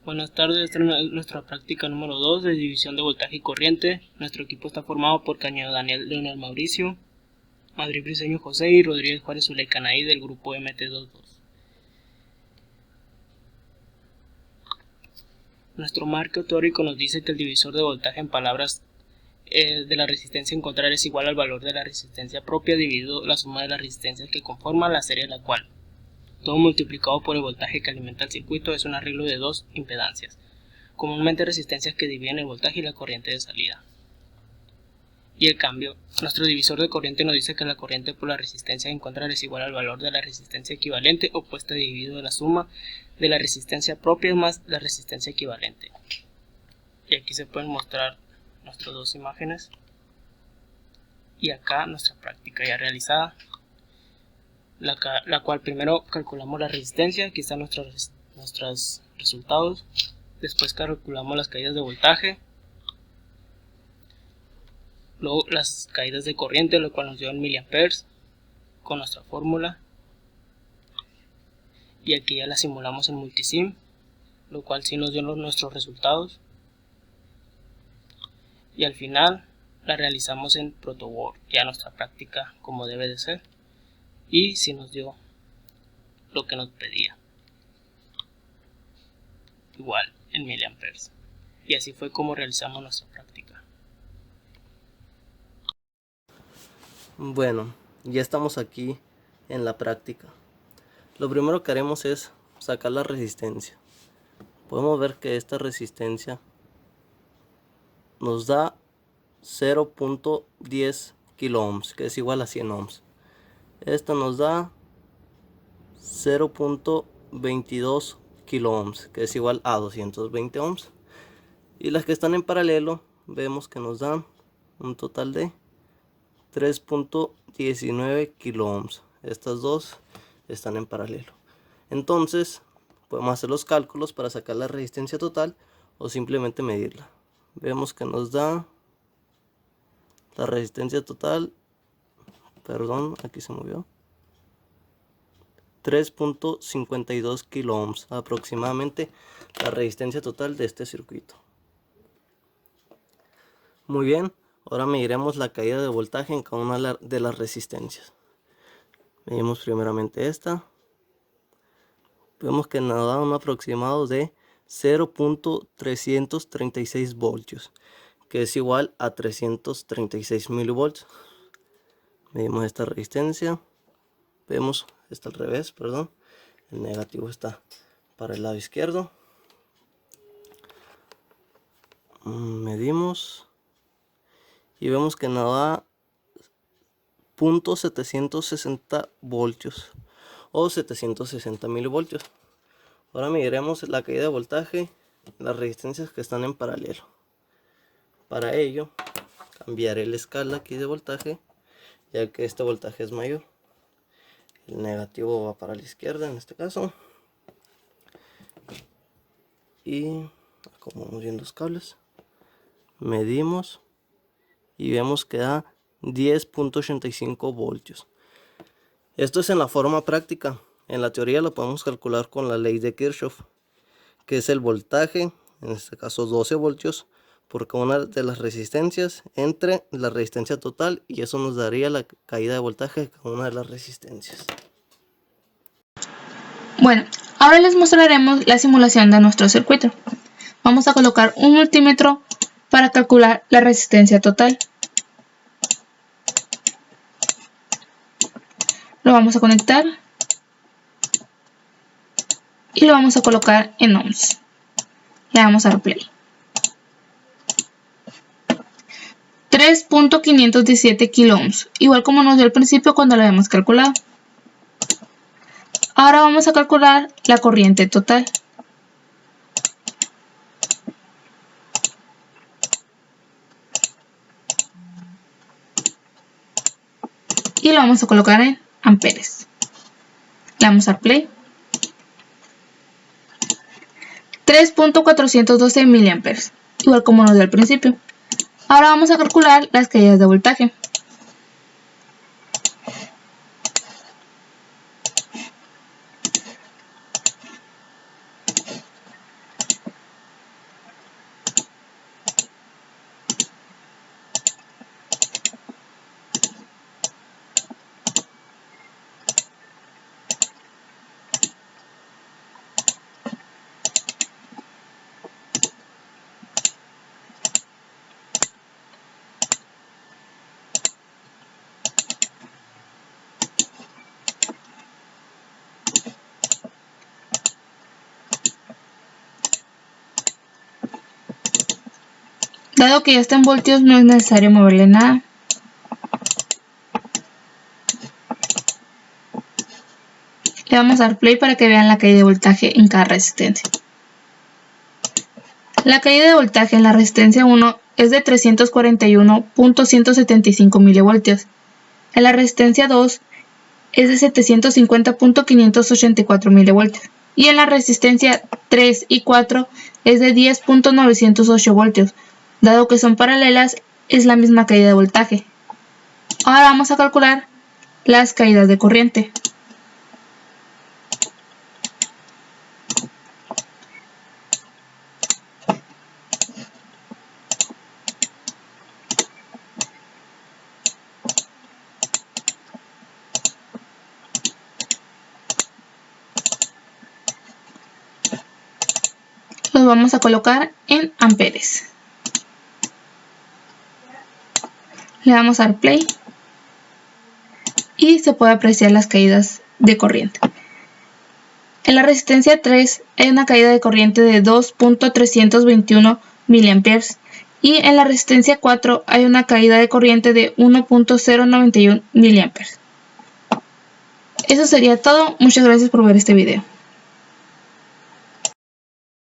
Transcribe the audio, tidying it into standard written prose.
Buenas tardes, esta es nuestra práctica número 2 de división de voltaje y corriente. Nuestro equipo está formado por Cañedo Daniel Leonel Mauricio, Madrid Briceño José y Rodríguez Juárez Zuleikanaí del grupo MT22. Nuestro marco teórico nos dice que el divisor de voltaje en palabras de la resistencia a encontrar es igual al valor de la resistencia propia dividido la suma de las resistencias que conforman la serie, la cual todo multiplicado por el voltaje que alimenta el circuito es un arreglo de dos impedancias, comúnmente resistencias que dividen el voltaje y la corriente de salida. Y el cambio, nuestro divisor de corriente nos dice que la corriente por la resistencia a encontrar es igual al valor de la resistencia equivalente opuesta dividido la suma de la resistencia propia más la resistencia equivalente. Y aquí se pueden mostrar nuestras dos imágenes y acá nuestra práctica ya realizada, la cual primero calculamos la resistencia. Aquí están nuestros resultados. Después calculamos las caídas de voltaje, luego las caídas de corriente, lo cual nos dio en miliamperes con nuestra fórmula, y aquí ya la simulamos en multisim, lo cual sí nos dio nuestros resultados, y al final la realizamos en protobord, ya nuestra práctica como debe de ser, y sí nos dio lo que nos pedía, igual en miliamperes. Y así fue como realizamos nuestra práctica. Bueno, ya estamos aquí en la práctica. Lo primero que haremos es sacar la resistencia. Podemos ver que esta resistencia nos da 0.10 kilo ohms, que es igual a 100 ohms. Esta nos da 0.22 kilo ohms, que es igual a 220 ohms. Y las que están en paralelo vemos que nos dan un total de 3.19 kilo ohms. Estas dos están en paralelo. Entonces podemos hacer los cálculos para sacar la resistencia total o simplemente medirla. Vemos que nos da la resistencia total, perdón, aquí se movió, 3.52 kilo ohms, aproximadamente la resistencia total de este circuito. Muy bien, ahora mediremos la caída de voltaje en cada una de las resistencias. Medimos primeramente esta. Vemos que nos da un aproximado de 0.336 voltios, que es igual a 336 milivolts. Medimos esta resistencia. Vemos, está al revés, perdón. El negativo está para el lado izquierdo. Medimos y vemos que nos da 0.760 voltios o 760 milivoltios. Ahora mediremos la caída de voltaje, las resistencias que están en paralelo. Para ello cambiaré la escala aquí de voltaje, ya que este voltaje es mayor. El negativo va para la izquierda en este caso. Y acomodamos bien los cables. Medimos y vemos que da 10.85 voltios. Esto es en la forma práctica. En la teoría lo podemos calcular con la ley de Kirchhoff, que es el voltaje, en este caso 12 voltios, por cada una de las resistencias entre la resistencia total, y eso nos daría la caída de voltaje de cada una de las resistencias. Bueno, ahora les mostraremos la simulación de nuestro circuito. Vamos a colocar un multímetro para calcular la resistencia total. Lo vamos a conectar y lo vamos a colocar en ohms. Le damos a dar play. 3.517 kilo ohms, igual como nos dio al principio cuando lo habíamos calculado. Ahora vamos a calcular la corriente total. Y lo vamos a colocar en amperes. Le damos a play. 3.412 miliamperes, igual como nos dio al principio. Ahora vamos a calcular las caídas de voltaje. Dado que ya está en voltios, no es necesario moverle nada. Le vamos a dar play para que vean la caída de voltaje en cada resistencia. La caída de voltaje en la resistencia 1 es de 341.175 milivoltios. En la resistencia 2 es de 750.584 milivoltios. Y en la resistencia 3 y 4 es de 10.908 voltios. Dado que son paralelas, es la misma caída de voltaje. Ahora vamos a calcular las caídas de corriente. Los vamos a colocar en amperes. Le damos a dar play y se puede apreciar las caídas de corriente. En la resistencia 3 hay una caída de corriente de 2.321 mA y en la resistencia 4 hay una caída de corriente de 1.091 mA. Eso sería todo. Muchas gracias por ver este video.